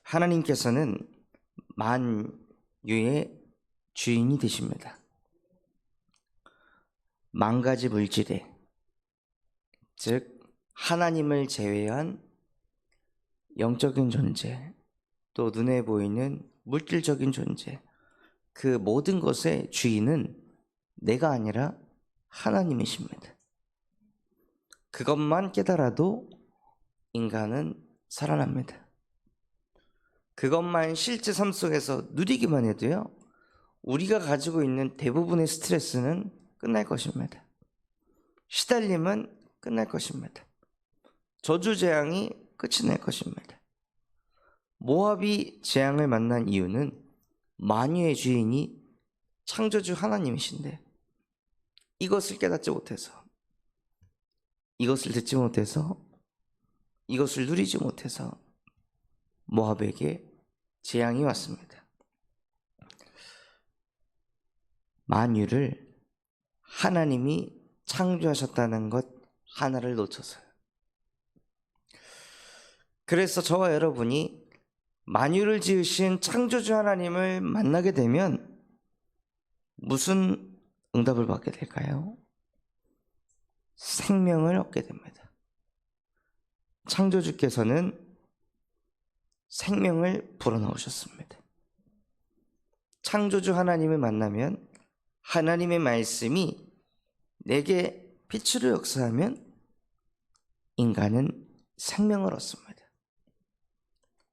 하나님께서는 만유의 주인이 되십니다. 만 가지 물질에, 즉 하나님을 제외한 영적인 존재, 또 눈에 보이는 물질적인 존재, 그 모든 것의 주인은 내가 아니라 하나님이십니다. 그것만 깨달아도 인간은 살아납니다. 그것만 실제 삶 속에서 누리기만 해도요, 우리가 가지고 있는 대부분의 스트레스는 끝날 것입니다. 시달림은 끝날 것입니다. 저주재앙이 끝이 날 것입니다. 모압이 재앙을 만난 이유는 만유의 주인이 창조주 하나님이신데 이것을 깨닫지 못해서, 이것을 듣지 못해서, 이것을 누리지 못해서 모압에게 재앙이 왔습니다. 만유를 하나님이 창조하셨다는 것 하나를 놓쳐서요. 그래서 저와 여러분이 만유를 지으신 창조주 하나님을 만나게 되면 무슨 응답을 받게 될까요? 생명을 얻게 됩니다. 창조주께서는 생명을 불어넣으셨습니다. 창조주 하나님을 만나면 하나님의 말씀이 내게 빛으로 역사하면 인간은 생명을 얻습니다.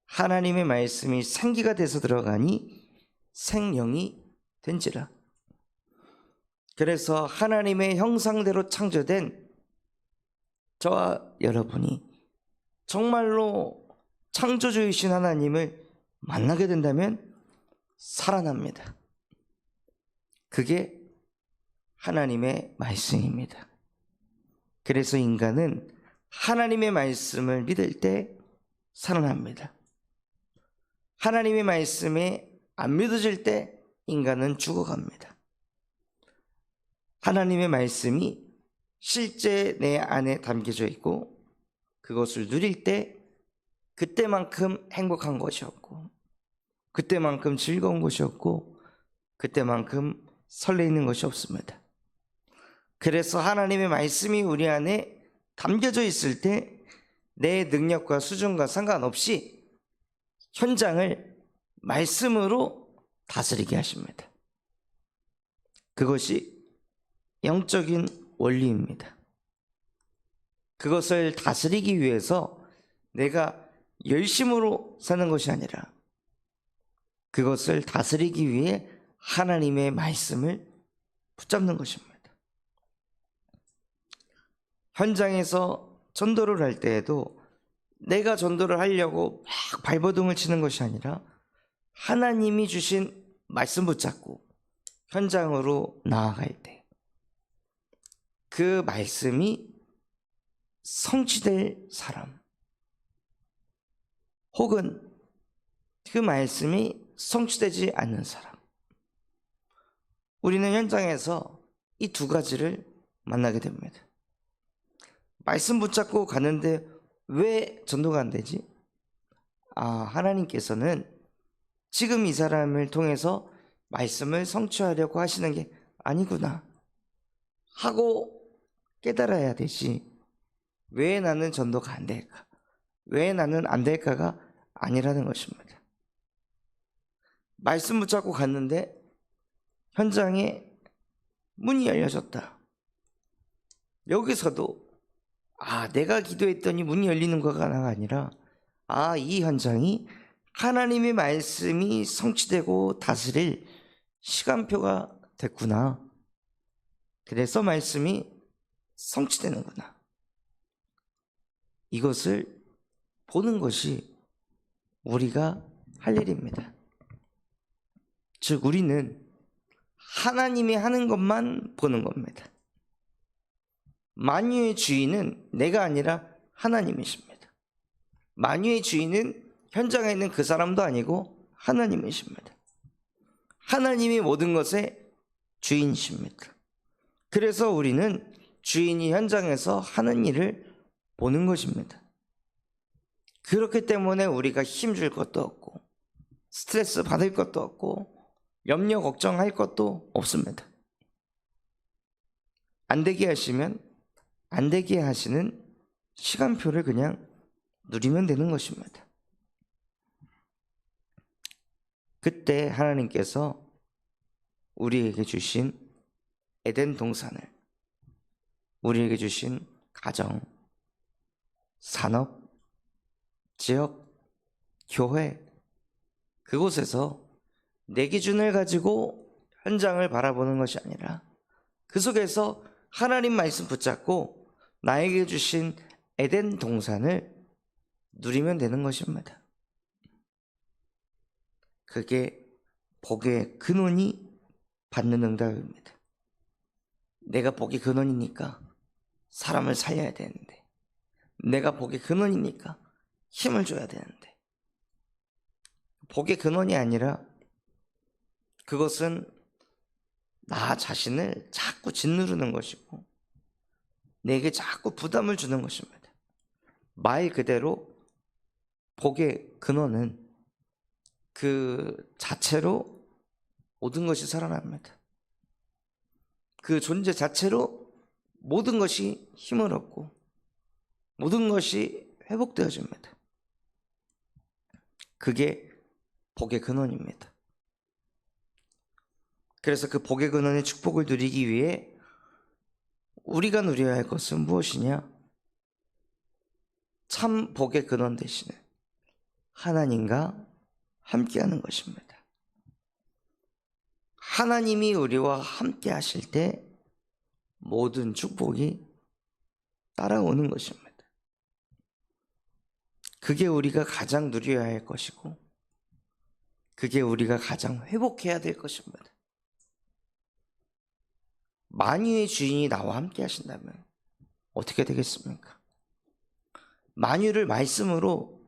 하나님의 말씀이 생기가 돼서 들어가니 생명이 된지라. 그래서 하나님의 형상대로 창조된 저와 여러분이 정말로 창조주이신 하나님을 만나게 된다면 살아납니다. 그게 하나님의 말씀입니다. 그래서 인간은 하나님의 말씀을 믿을 때 살아납니다. 하나님의 말씀에 안 믿어질 때 인간은 죽어갑니다. 하나님의 말씀이 실제 내 안에 담겨져 있고 그것을 누릴 때 그때만큼 행복한 것이 없고, 그때만큼 즐거운 것이 없고, 그때만큼 설레이는 것이 없습니다. 그래서 하나님의 말씀이 우리 안에 담겨져 있을 때 내 능력과 수준과 상관없이 현장을 말씀으로 다스리게 하십니다. 그것이 영적인 원리입니다. 그것을 다스리기 위해서 내가 열심으로 사는 것이 아니라 그것을 다스리기 위해 하나님의 말씀을 붙잡는 것입니다. 현장에서 전도를 할 때에도 내가 전도를 하려고 막 발버둥을 치는 것이 아니라 하나님이 주신 말씀 붙잡고 현장으로 나아갈 때 그 말씀이 성취될 사람, 혹은 그 말씀이 성취되지 않는 사람, 우리는 현장에서 이 두 가지를 만나게 됩니다. 말씀 붙잡고 가는데 왜 전도가 안 되지? 하나님께서는 지금 이 사람을 통해서 말씀을 성취하려고 하시는 게 아니구나 하고 깨달아야 되지, 왜 나는 전도가 안 될까? 왜 나는 안 될까가 아니라는 것입니다. 말씀 붙잡고 갔는데 현장에 문이 열려졌다. 여기서도 내가 기도했더니 문이 열리는 거가 아니라 이 현장이 하나님의 말씀이 성취되고 다스릴 시간표가 됐구나. 그래서 말씀이 성취되는구나. 이것을 보는 것이 우리가 할 일입니다. 즉 우리는 하나님이 하는 것만 보는 겁니다. 만유의 주인은 내가 아니라 하나님이십니다. 만유의 주인은 현장에 있는 그 사람도 아니고 하나님이십니다. 하나님이 모든 것의 주인이십니다. 그래서 우리는 주인이 현장에서 하는 일을 보는 것입니다. 그렇기 때문에 우리가 힘줄 것도 없고 스트레스 받을 것도 없고 염려 걱정할 것도 없습니다. 안 되게 하시면 안 되게 하시는 시간표를 그냥 누리면 되는 것입니다. 그때 하나님께서 우리에게 주신 에덴 동산을, 우리에게 주신 가정, 산업, 지역, 교회, 그곳에서 내 기준을 가지고 현장을 바라보는 것이 아니라 그 속에서 하나님 말씀 붙잡고 나에게 주신 에덴 동산을 누리면 되는 것입니다. 그게 복의 근원이 받는 응답입니다. 내가 복의 근원이니까 사람을 살려야 되는데, 내가 복의 근원이니까 힘을 줘야 되는데, 복의 근원이 아니라 그것은 나 자신을 자꾸 짓누르는 것이고 내게 자꾸 부담을 주는 것입니다. 말 그대로 복의 근원은 그 자체로 모든 것이 살아납니다. 그 존재 자체로 모든 것이 힘을 얻고 모든 것이 회복되어집니다. 그게 복의 근원입니다. 그래서 그 복의 근원의 축복을 누리기 위해 우리가 누려야 할 것은 무엇이냐? 참 복의 근원 되시는 하나님과 함께하는 것입니다. 하나님이 우리와 함께 하실 때 모든 축복이 따라오는 것입니다. 그게 우리가 가장 누려야 할 것이고 그게 우리가 가장 회복해야 될 것입니다. 만유의 주인이 나와 함께 하신다면 어떻게 되겠습니까? 만유를 말씀으로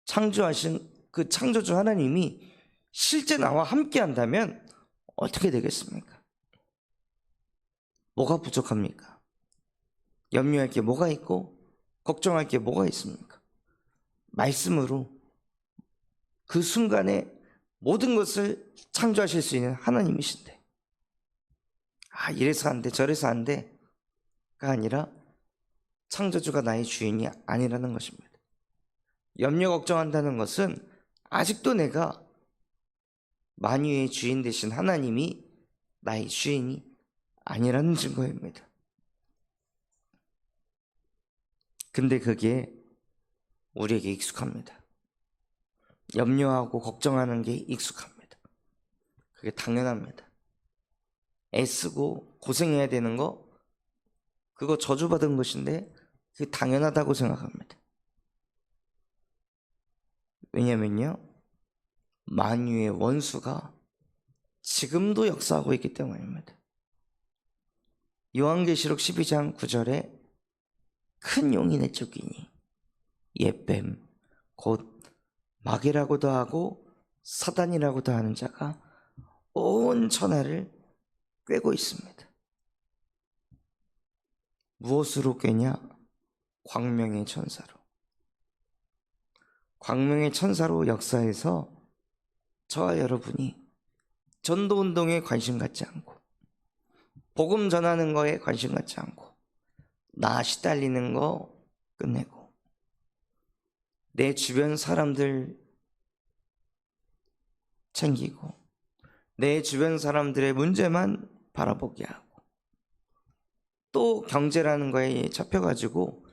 창조하신 그 창조주 하나님이 실제 나와 함께 한다면 어떻게 되겠습니까? 뭐가 부족합니까? 염려할 게 뭐가 있고 걱정할 게 뭐가 있습니까? 말씀으로 그 순간에 모든 것을 창조하실 수 있는 하나님이신데 이래서 안 돼 저래서 안 돼가 아니라 창조주가 나의 주인이 아니라는 것입니다. 염려 걱정한다는 것은 아직도 내가 만유의 주인 되신 하나님이 나의 주인이 아니라는 증거입니다. 근데 그게 우리에게 익숙합니다. 염려하고 걱정하는 게 익숙합니다. 그게 당연합니다. 애쓰고 고생해야 되는 거 그거 저주받은 것인데 그게 당연하다고 생각합니다. 왜냐면요 만유의 원수가 지금도 역사하고 있기 때문입니다. 요한계시록 12장 9절에 큰 용이 내쫓기니 옛뱀 곧 마귀라고도 하고 사단이라고도 하는 자가 온 천하를 꿰고 있습니다. 무엇으로 꿰냐? 광명의 천사로. 광명의 천사로 역사해서 저와 여러분이 전도운동에 관심 갖지 않고 복음 전하는 거에 관심 갖지 않고 나 시달리는 거 끝내고 내 주변 사람들 챙기고 내 주변 사람들의 문제만 바라보게 하고 또 경제라는 거에 잡혀가지고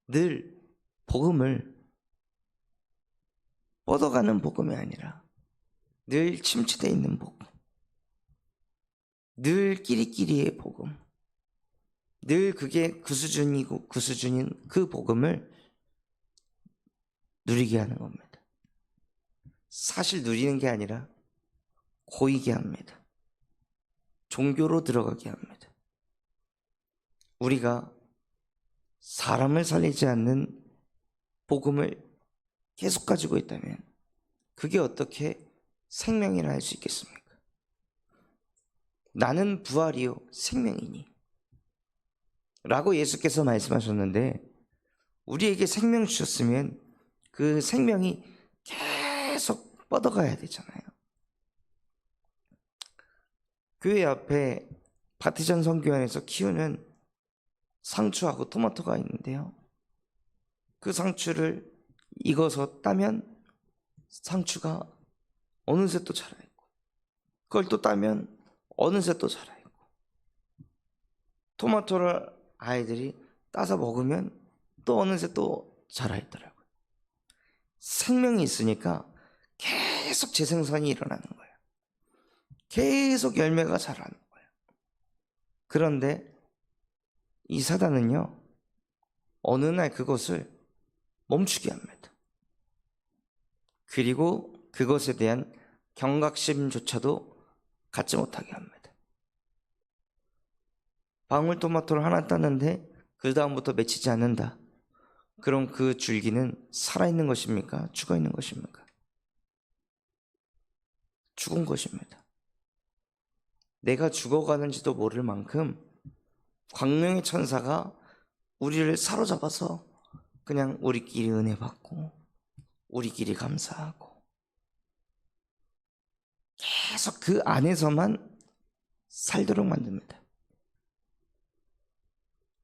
늘 복음을 뻗어가는 복음이 아니라 늘 침체되어 있는 복음, 늘 끼리끼리의 복음, 늘 그게 그 수준이고 그 수준인 그 복음을 누리게 하는 겁니다. 사실 누리는 게 아니라 고이게 합니다. 종교로 들어가게 합니다. 우리가 사람을 살리지 않는 복음을 계속 가지고 있다면 그게 어떻게 생명이라 할 수 있겠습니까? 나는 부활이요 생명이니 라고 예수께서 말씀하셨는데 우리에게 생명 주셨으면 그 생명이 계속 뻗어가야 되잖아요. 교회 앞에 바티전 성교원에서 키우는 상추하고 토마토가 있는데요, 그 상추를 익어서 따면 상추가 어느새 또 자라있고, 그걸 또 따면 어느새 또 자라있고, 토마토를 아이들이 따서 먹으면 또 어느새 또 자라있더라고요. 생명이 있으니까 계속 재생산이 일어나는 거예요. 계속 열매가 자라는 거예요. 그런데 이 사단은요, 어느 날 그것을 멈추게 합니다. 그리고 그것에 대한 경각심조차도 갖지 못하게 합니다. 방울토마토를 하나 땄는데 그 다음부터 맺히지 않는다. 그럼 그 줄기는 살아있는 것입니까? 죽어있는 것입니까? 죽은 것입니다. 내가 죽어가는지도 모를 만큼 광명의 천사가 우리를 사로잡아서 그냥 우리끼리 은혜 받고 우리끼리 감사하고 계속 그 안에서만 살도록 만듭니다.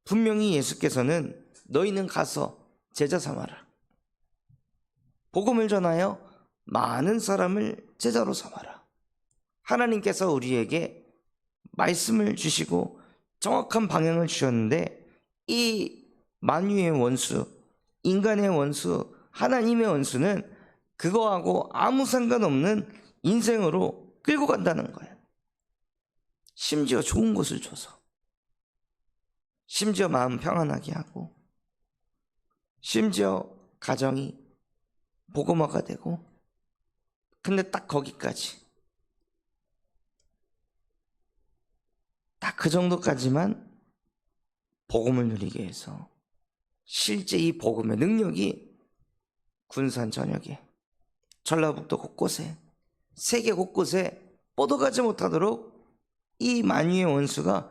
분명히 예수께서는 너희는 가서 제자 삼아라, 복음을 전하여 많은 사람을 제자로 삼아라. 하나님께서 우리에게 말씀을 주시고 정확한 방향을 주셨는데, 이 만유의 원수, 인간의 원수, 하나님의 원수는 그거하고 아무 상관없는 인생으로 끌고 간다는 거예요. 심지어 좋은 것을 줘서, 심지어 마음 평안하게 하고, 심지어 가정이 복음화가 되고, 근데 딱 거기까지, 딱 그 정도까지만 복음을 누리게 해서 실제 이 복음의 능력이 군산 전역에, 전라북도 곳곳에, 세계 곳곳에 뻗어가지 못하도록 이 만유의 원수가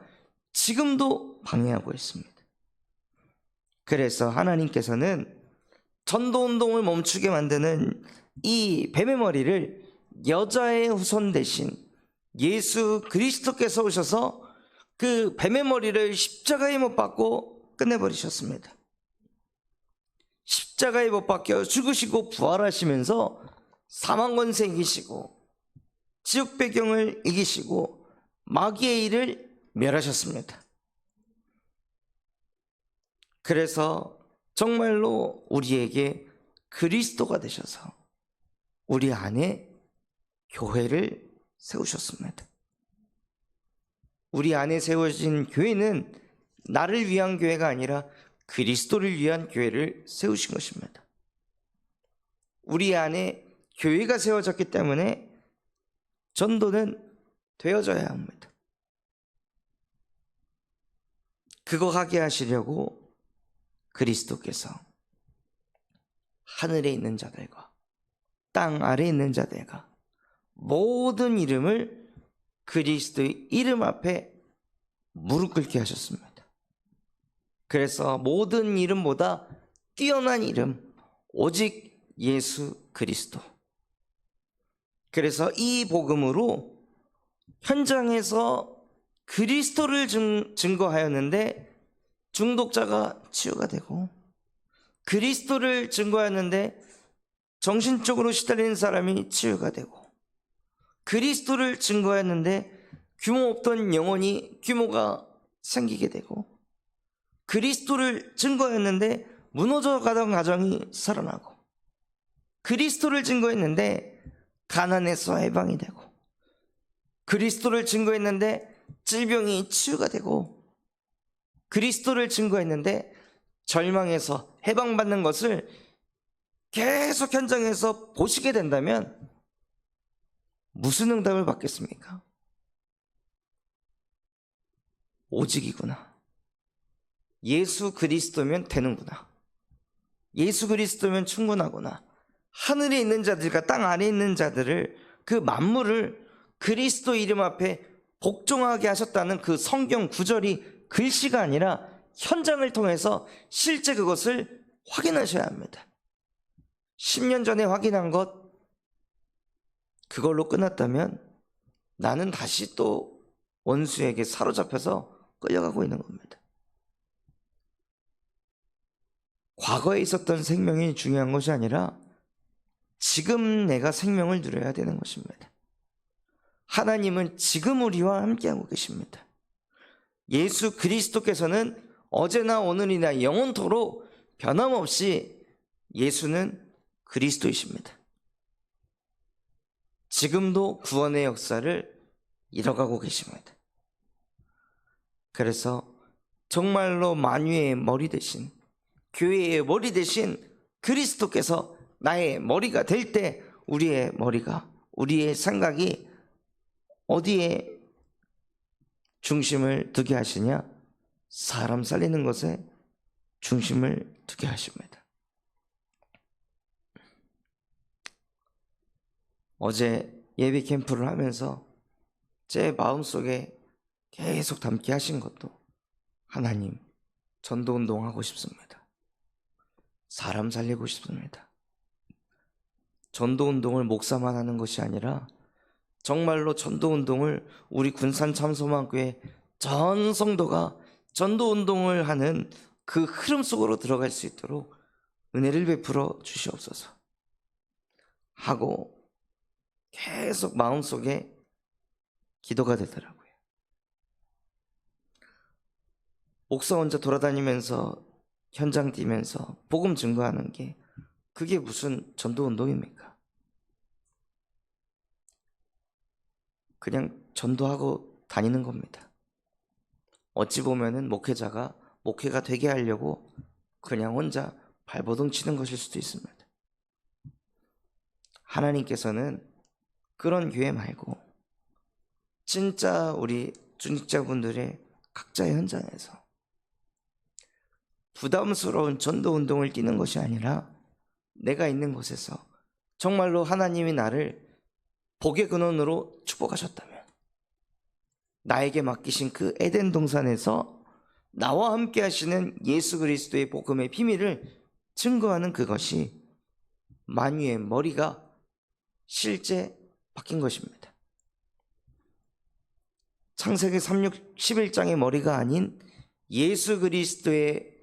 지금도 방해하고 있습니다. 그래서 하나님께서는 전도운동을 멈추게 만드는 이 뱀의 머리를 여자의 후손 대신 예수 그리스도께서 오셔서 그 뱀의 머리를 십자가에 못 박고 끝내버리셨습니다. 십자가에 못 박혀 죽으시고 부활하시면서 사망 권세 이기시고 지옥 배경을 이기시고 마귀의 일을 멸하셨습니다. 그래서 정말로 우리에게 그리스도가 되셔서 우리 안에 교회를 세우셨습니다. 우리 안에 세워진 교회는 나를 위한 교회가 아니라 그리스도를 위한 교회를 세우신 것입니다. 우리 안에 교회가 세워졌기 때문에 전도는 되어져야 합니다. 그거 하게 하시려고 그리스도께서 하늘에 있는 자들과 땅 아래에 있는 자들과 모든 이름을 그리스도의 이름 앞에 무릎 꿇게 하셨습니다. 그래서 모든 이름보다 뛰어난 이름, 오직 예수 그리스도. 그래서 이 복음으로 현장에서 그리스도를 증거하였는데 중독자가 치유가 되고, 그리스도를 증거하였는데 정신적으로 시달리는 사람이 치유가 되고, 그리스도를 증거하였는데 규모 없던 영혼이 규모가 생기게 되고, 그리스도를 증거했는데 무너져 가던 가정이 살아나고, 그리스도를 증거했는데 가난에서 해방이 되고, 그리스도를 증거했는데 질병이 치유가 되고, 그리스도를 증거했는데 절망에서 해방받는 것을 계속 현장에서 보시게 된다면 무슨 응답을 받겠습니까? 오직이구나. 예수 그리스도면 되는구나. 예수 그리스도면 충분하구나. 하늘에 있는 자들과 땅 아래에 있는 자들을, 그 만물을 그리스도 이름 앞에 복종하게 하셨다는 그 성경 구절이 글씨가 아니라 현장을 통해서 실제 그것을 확인하셔야 합니다. 10년 전에 확인한 것 그걸로 끝났다면 나는 다시 또 원수에게 사로잡혀서 끌려가고 있는 겁니다. 과거에 있었던 생명이 중요한 것이 아니라 지금 내가 생명을 누려야 되는 것입니다. 하나님은 지금 우리와 함께하고 계십니다. 예수 그리스도께서는 어제나 오늘이나 영원토록 변함없이 예수는 그리스도이십니다. 지금도 구원의 역사를 이뤄가고 계십니다. 그래서 정말로 만유의 머리 대신, 교회의 머리 대신 그리스도께서 나의 머리가 될 때 우리의 머리가, 우리의 생각이 어디에 중심을 두게 하시냐? 사람 살리는 것에 중심을 두게 하십니다. 어제 예배 캠프를 하면서 제 마음속에 계속 담게 하신 것도 하나님, 전도운동 하고 싶습니다. 사람 살리고 싶습니다. 전도운동을 목사만 하는 것이 아니라 정말로 전도운동을 우리 군산 참소망교회 전 성도가 전도운동을 하는 그 흐름 속으로 들어갈 수 있도록 은혜를 베풀어 주시옵소서 하고 계속 마음속에 기도가 되더라고요. 목사 혼자 돌아다니면서 현장 뛰면서 복음 증거하는 게 그게 무슨 전도운동입니까? 그냥 전도하고 다니는 겁니다. 어찌 보면은 목회자가 목회가 되게 하려고 그냥 혼자 발버둥 치는 것일 수도 있습니다. 하나님께서는 그런 교회 말고 진짜 우리 중직자분들의 각자의 현장에서 부담스러운 전도운동을 뛰는 것이 아니라 내가 있는 곳에서 정말로 하나님이 나를 복의 근원으로 축복하셨다면 나에게 맡기신 그 에덴 동산에서 나와 함께 하시는 예수 그리스도의 복음의 비밀을 증거하는 그것이 만유의 머리가 실제 바뀐 것입니다. 창세기 11장의 머리가 아닌 예수 그리스도의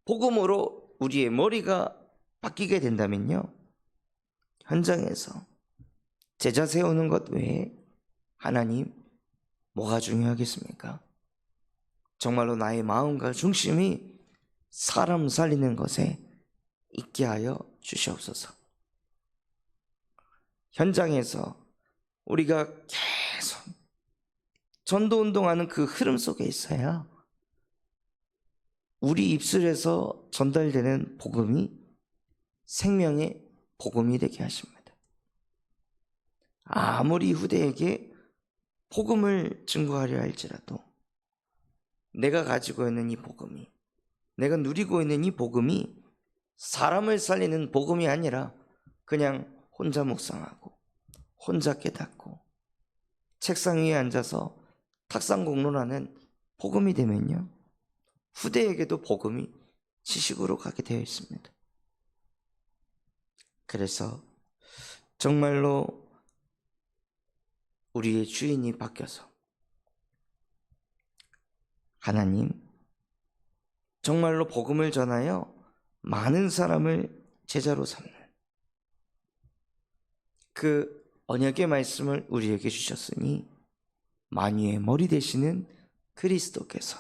복음으로 우리의 머리가 바뀌게 된다면요, 현장에서 제자 세우는 것 외에 하나님 뭐가 중요하겠습니까? 정말로 나의 마음과 중심이 사람 살리는 것에 있게 하여 주시옵소서. 현장에서 우리가 계속 전도운동하는 그 흐름 속에 있어야 우리 입술에서 전달되는 복음이 생명의 복음이 되게 하십니다. 아무리 후대에게 복음을 증거하려 할지라도 내가 가지고 있는 이 복음이, 내가 누리고 있는 이 복음이 사람을 살리는 복음이 아니라 그냥 혼자 묵상하고 혼자 깨닫고 책상 위에 앉아서 탁상공론하는 복음이 되면요, 후대에게도 복음이 지식으로 가게 되어 있습니다. 그래서 정말로 우리의 주인이 바뀌어서 하나님, 정말로 복음을 전하여 많은 사람을 제자로 삼는 그 언약의 말씀을 우리에게 주셨으니 만유의 머리 되시는 그리스도께서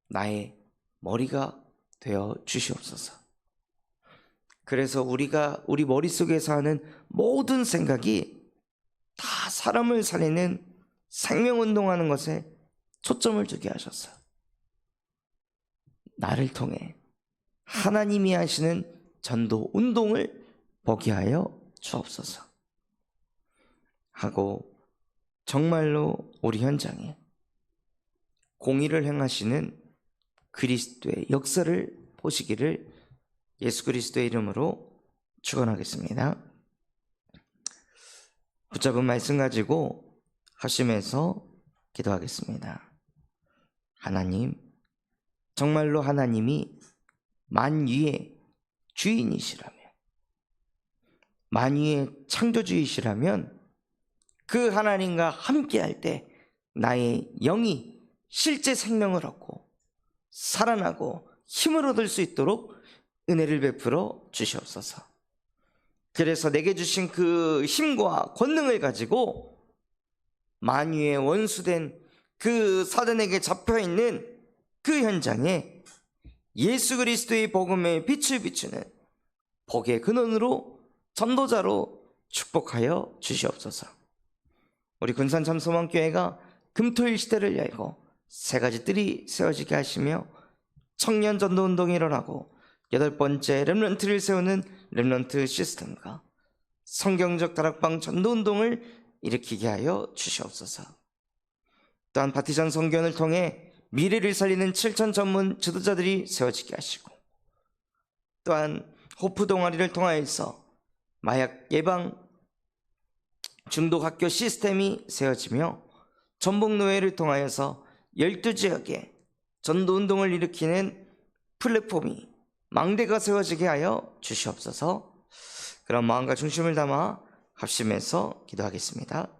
나의 머리가 되어 주시옵소서. 그래서 우리가 우리 머릿속에서 하는 모든 생각이 다 사람을 살리는 생명운동하는 것에 초점을 두게 하셔서 나를 통해 하나님이 하시는 전도운동을 보게 하여 주옵소서 하고, 정말로 우리 현장에 공의를 행하시는 그리스도의 역사를 보시기를 예수 그리스도의 이름으로 축원하겠습니다. 붙잡은 말씀 가지고 합심해서 기도하겠습니다. 하나님, 정말로 하나님이 만유의 주인이시라면 만유의 창조주이시라면 그 하나님과 함께할 때 나의 영이 실제 생명을 얻고 살아나고 힘을 얻을 수 있도록 은혜를 베풀어 주시옵소서. 그래서 내게 주신 그 힘과 권능을 가지고 만유의 원수된 그 사단에게 잡혀있는 그 현장에 예수 그리스도의 복음의 빛을 비추는 복의 근원으로 전도자로 축복하여 주시옵소서. 우리 군산 참소망교회가 금토일 시대를 열고 세 가지 뜰이 세워지게 하시며 청년 전도 운동이 일어나고 8번째 렘넌트를 세우는 렘넌트 시스템과 성경적 다락방 전도 운동을 일으키게 하여 주시옵소서. 또한 바티전 성교원을 통해 미래를 살리는 7천 전문 지도자들이 세워지게 하시고, 또한 호프 동아리를 통하여서 마약 예방 중독 학교 시스템이 세워지며 전북노회를 통하여서 12지역에 전도운동을 일으키는 플랫폼이 망대가 세워지게 하여 주시옵소서. 그런 마음과 중심을 담아 합심해서 기도하겠습니다.